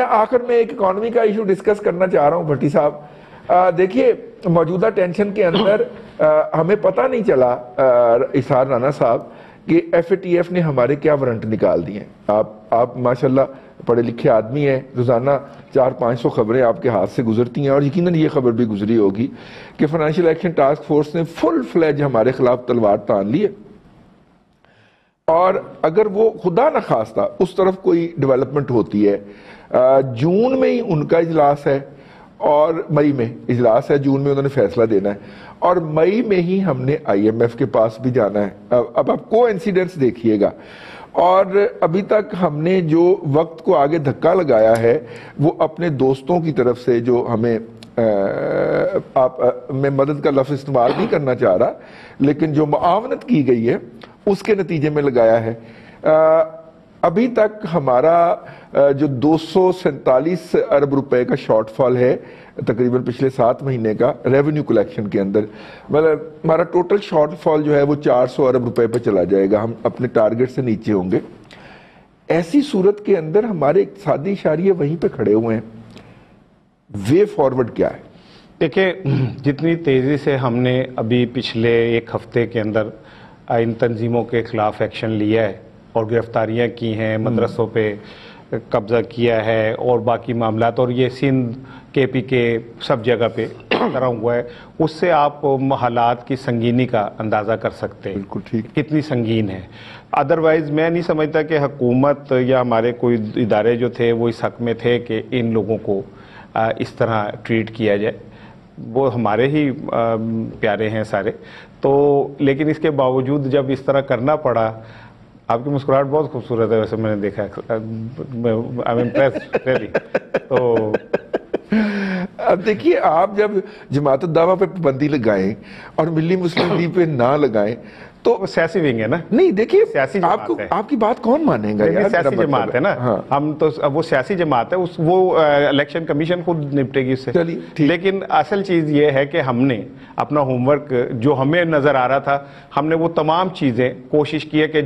میں آخر میں ایک اکانومی کا ایشو ڈسکس کرنا چاہ رہا ہوں بھٹی صاحب. دیکھیے موجودہ ٹینشن کے اندر ہمیں پتہ نہیں چلا اسحار رانا صاحب کہ ایف اے ٹی ایف نے ہمارے کیا وارنٹ نکال دیے ہیں. آپ ماشاءاللہ پڑھے لکھے آدمی ہیں, روزانہ 400-500 خبریں آپ کے ہاتھ سے گزرتی ہیں, اور یقیناً یہ خبر بھی گزری ہوگی کہ فائنینشیل ایکشن ٹاسک فورس نے فل فلیج ہمارے خلاف تلوار تان لی ہے. اور اگر وہ خدا نہ خواستہ اس طرف کوئی ڈیولپمنٹ ہوتی ہے, جون میں ہی ان کا اجلاس ہے اور مئی میں اجلاس ہے, جون میں انہوں نے فیصلہ دینا ہے, اور مئی میں ہی ہم نے آئی ایم ایف کے پاس بھی جانا ہے. اب آپ کو انسیڈنٹس دیکھیے گا, اور ابھی تک ہم نے جو وقت کو آگے دھکا لگایا ہے وہ اپنے دوستوں کی طرف سے, جو ہمیں میں مدد کا لفظ استعمال نہیں کرنا چاہ رہا, لیکن جو معاونت کی گئی ہے اس کے نتیجے میں لگایا ہے. ابھی تک ہمارا جو 247 ارب روپے کا شارٹ فال ہے تقریباً پچھلے 7 مہینے کا ریونیو کلیکشن کے اندر, مطلب ہمارا ٹوٹل شارٹ فال جو ہے وہ 400 ارب روپے پہ چلا جائے گا, ہم اپنے ٹارگٹ سے نیچے ہوں گے. ایسی صورت کے اندر ہمارے اقتصادی اشاریے وہیں پہ کھڑے ہوئے ہیں, وے فارورڈ کیا ہے؟ دیکھیں جتنی تیزی سے ہم نے ابھی پچھلے 1 ہفتے کے اندر ان تنظیموں کے خلاف ایکشن لیا ہے اور گرفتاریاں کی ہیں, مدرسوں پہ قبضہ کیا ہے اور باقی معاملات, اور یہ سندھ کے پی کے سب جگہ پہ طرح ہوا ہے, اس سے آپ حالات کی سنگینی کا اندازہ کر سکتے ہیں. بالکل ٹھیک, کتنی سنگین ہے. ادروائز میں نہیں سمجھتا کہ حکومت یا ہمارے کوئی ادارے جو تھے وہ اس حق میں تھے کہ ان لوگوں کو اس طرح ٹریٹ کیا جائے. وہ ہمارے ہی پیارے ہیں سارے تو, لیکن اس کے باوجود جب اس طرح کرنا پڑا. آپ کی مسکراہٹ بہت خوبصورت ہے ویسے, میں نے دیکھا, تو اب دیکھیے آپ جب جماعت الدعوہ پہ پابندی لگائیں اور ملی مسلم لیگ پہ نہ لگائیں تو وہ سیاسی ونگ ہے نا. نہیں دیکھیے سیاسی آپ کی بات کون مانے گا یار, سیاسی جماعت ہے نا, ہم تو وہ سیاسی جماعت ہے, وہ الیکشن کمیشن خود نپٹے گی اس سے. لیکن اصل چیز یہ ہے کہ ہم نے اپنا ہوم ورک جو ہمیں نظر آ رہا تھا, ہم نے وہ تمام چیزیں کوشش کی ہے کہ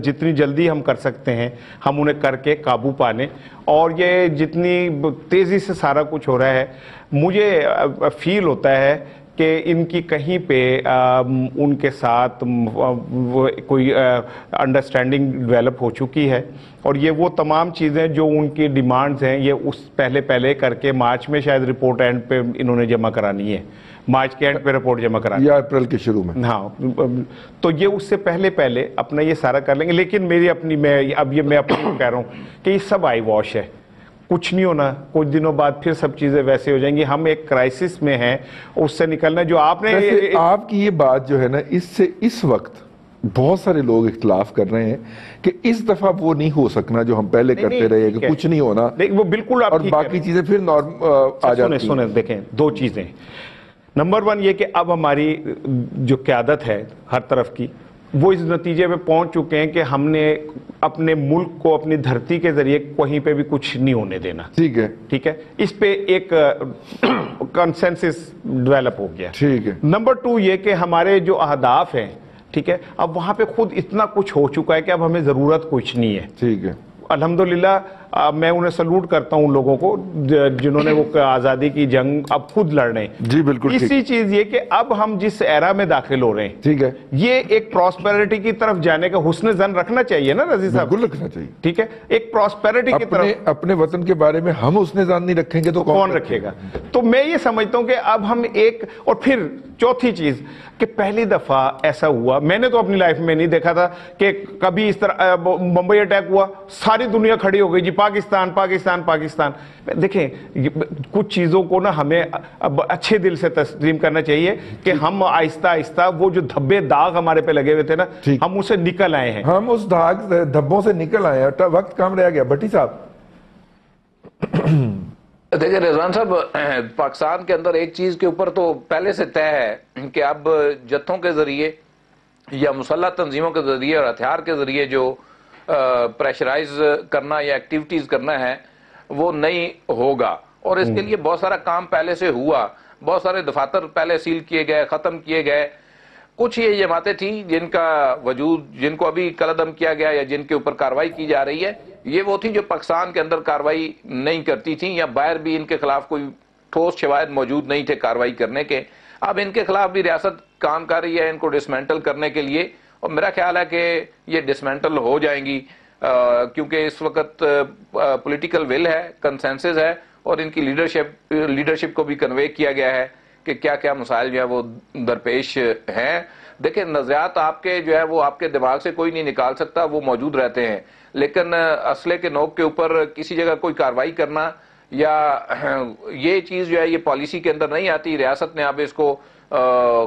جتنی جلدی ہم کر سکتے ہیں ہم انہیں کر کے قابو پانے. اور یہ جتنی تیزی سے سارا کچھ ہو رہا ہے, مجھے فیل ہوتا ہے کہ ان کی کہیں پہ ان کے ساتھ کوئی انڈرسٹینڈنگ ڈیولپ ہو چکی ہے, اور یہ وہ تمام چیزیں جو ان کی ڈیمانڈز ہیں یہ اس پہلے کر کے مارچ میں شاید رپورٹ اینڈ پہ انہوں نے جمع کرانی ہے, مارچ کے اینڈ پہ رپورٹ جمع کرانی یا اپریل کے شروع میں. ہاں, تو یہ اس سے پہلے اپنا یہ سارا کر لیں گے. لیکن میں اپنی کہہ رہا ہوں کہ یہ سب آئی واش ہے, کچھ نہیں ہونا, کچھ دنوں بعد پھر سب چیزیں ویسے ہو جائیں گی. ہم ایک کرائسس میں ہیں, اس سے نکلنا. جو آپ نے آپ کی یہ بات جو ہے نا, اس سے اس وقت بہت سارے لوگ اختلاف کر رہے ہیں کہ اس دفعہ وہ نہیں ہو سکنا جو ہم پہلے کرتے رہے کہ کچھ نہیں ہونا, وہ بالکل, اور باقی چیزیں پھر نارم آ جاتی ہیں. سنیں دیکھیں 2 چیزیں. نمبر 1 یہ کہ اب ہماری جو قیادت ہے ہر طرف کی, وہ اس نتیجے میں پہنچ چکے ہیں کہ ہم نے اپنے ملک کو اپنی دھرتی کے ذریعے کہیں پہ بھی کچھ نہیں ہونے دینا. ٹھیک ہے, اس پہ ایک کنسنسس ڈیولپ ہو گیا. ٹھیک ہے. نمبر 2 یہ کہ ہمارے جو اہداف ہیں, ٹھیک ہے, اب وہاں پہ خود اتنا کچھ ہو چکا ہے کہ اب ہمیں ضرورت کچھ نہیں ہے. ٹھیک ہے. الحمدللہ میں انہیں سلوٹ کرتا ہوں ان لوگوں کو جنہوں نے وہ آزادی کی جنگ اب خود لڑ رہے ہیں. جی بالکل. اسی چیز یہ کہ اب ہم جس ایرا میں داخل ہو رہے ہیں, ٹھیک ہے, یہ ایک پراسپیرٹی کی طرف جانے کا حسن ظن رکھنا چاہیے نا رضی صاحب. بالکل رکھنا چاہیے. ٹھیک ہے, ایک پراسپیرٹی کی طرف. اپنے وطن کے بارے میں ہم حسن ظن نہیں رکھیں گے تو کون رکھے گا. تو میں یہ سمجھتا ہوں کہ اب ہم ایک, اور پھر چوتھی چیز کہ پہلی دفعہ ایسا ہوا, میں نے تو اپنی لائف میں نہیں دیکھا تھا کہ کبھی اس طرح بمبئی اٹیک ہوا, ساری دنیا کھڑی ہو گئی جی پاکستان پاکستان پاکستان. دیکھیں کچھ چیزوں کو نا ہمیں اچھے دل سے تسلیم کرنا چاہیے کہ ہم آہستہ آہستہ وہ جو دھبے داغ ہمارے پہ لگے ہوئے تھے نا, ہم اسے نکل آئے ہیں. ہم اس دھبوں سے نکل آئے ہیں, وقت کم رہ گیا. بھٹی صاحب دیکھیں رضوان صاحب, پاکستان کے اندر ایک چیز کے اوپر تو پہلے سے طے ہے کہ اب جتھوں کے ذریعے یا مسلح تنظیموں کے ذریعے اور ہتھیار کے ذریعے جو پریشرائز کرنا یا ایکٹیویٹیز کرنا ہے وہ نہیں ہوگا. اور اس کے لیے بہت سارا کام پہلے سے ہوا, بہت سارے دفاتر پہلے سیل کیے گئے, ختم کیے گئے. کچھ یہ جماعتیں تھیں جن کا وجود, جن کو ابھی قلعدم کیا گیا یا جن کے اوپر کارروائی کی جا رہی ہے, یہ وہ تھی جو پاکستان کے اندر کاروائی نہیں کرتی تھیں، یا باہر بھی ان کے خلاف کوئی ٹھوس شواہد موجود نہیں تھے کاروائی کرنے کے. اب ان کے خلاف بھی ریاست کام کر رہی ہے ان کو ڈسمینٹل کرنے کے لیے، اور میرا خیال ہے کہ یہ ڈسمینٹل ہو جائیں گی، کیونکہ اس وقت پولیٹیکل ول ہے، کنسنسس ہے، اور ان کی لیڈرشپ کو بھی کنوے کیا گیا ہے کہ کیا کیا مسائل جو ہے وہ درپیش ہیں. دیکھیں نظریات آپ کے جو ہے وہ آپ کے دماغ سے کوئی نہیں نکال سکتا، وہ موجود رہتے ہیں، لیکن اسلحے کے نوک کے اوپر کسی جگہ کوئی کاروائی کرنا یا یہ چیز جو ہے یہ پالیسی کے اندر نہیں آتی. ریاست نے اب اس کو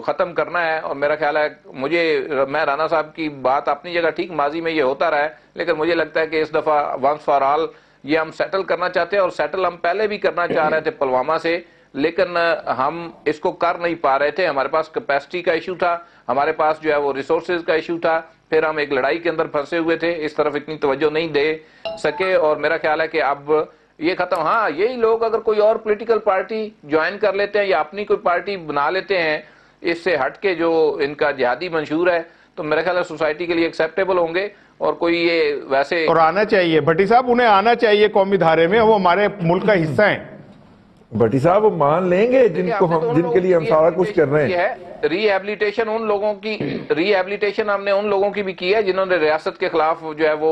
ختم کرنا ہے، اور میرا خیال ہے میں رانا صاحب کی بات اپنی جگہ ٹھیک، ماضی میں یہ ہوتا رہا ہے، لیکن مجھے لگتا ہے کہ اس دفعہ ونس فار آل یہ ہم سیٹل کرنا چاہتے ہیں، اور سیٹل ہم پہلے بھی کرنا چاہ رہے تھے پلوامہ سے، لیکن ہم اس کو کر نہیں پا رہے تھے. ہمارے پاس کیپیسٹی کا ایشو تھا، ہمارے پاس جو ہے وہ ریسورسز کا ایشو تھا، پھر ہم ایک لڑائی کے اندر پھنسے ہوئے تھے، اس طرف اتنی توجہ نہیں دے سکے، اور میرا خیال ہے کہ اب یہ ختم. ہاں یہی لوگ اگر کوئی اور پولیٹیکل پارٹی جوائن کر لیتے ہیں یا اپنی کوئی پارٹی بنا لیتے ہیں اس سے ہٹ کے جو ان کا جہادی منشور ہے، تو میرا خیال ہے سوسائٹی کے لیے ایکسیپٹیبل ہوں گے، اور کوئی یہ ویسے اور آنا چاہیے. بھٹی صاحب انہیں آنا چاہیے قومی دھارے میں، وہ ہمارے ملک کا حصہ ہیں. بھٹی صاحب وہ مان لیں گے جن کے لیے ہم سارا کچھ کر رہے ہیں. ری ایبلیٹیشن ہم نے ان لوگوں کی بھی کی ہے جنہوں نے ریاست کے خلاف جو ہے وہ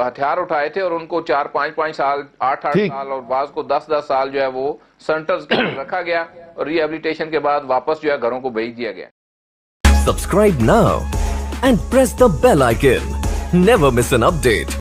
ہتھیار اٹھائے تھے، اور ان کو 4-5 سال 8 سال اور بعض کو 10 سال جو ہے وہ سینٹرز کے اندر رکھا گیا، اور ری ایبلیٹیشن کے بعد واپس جو ہے گھروں کو بھیج دیا گیا. Subscribe now and press the bell icon. Never miss an update.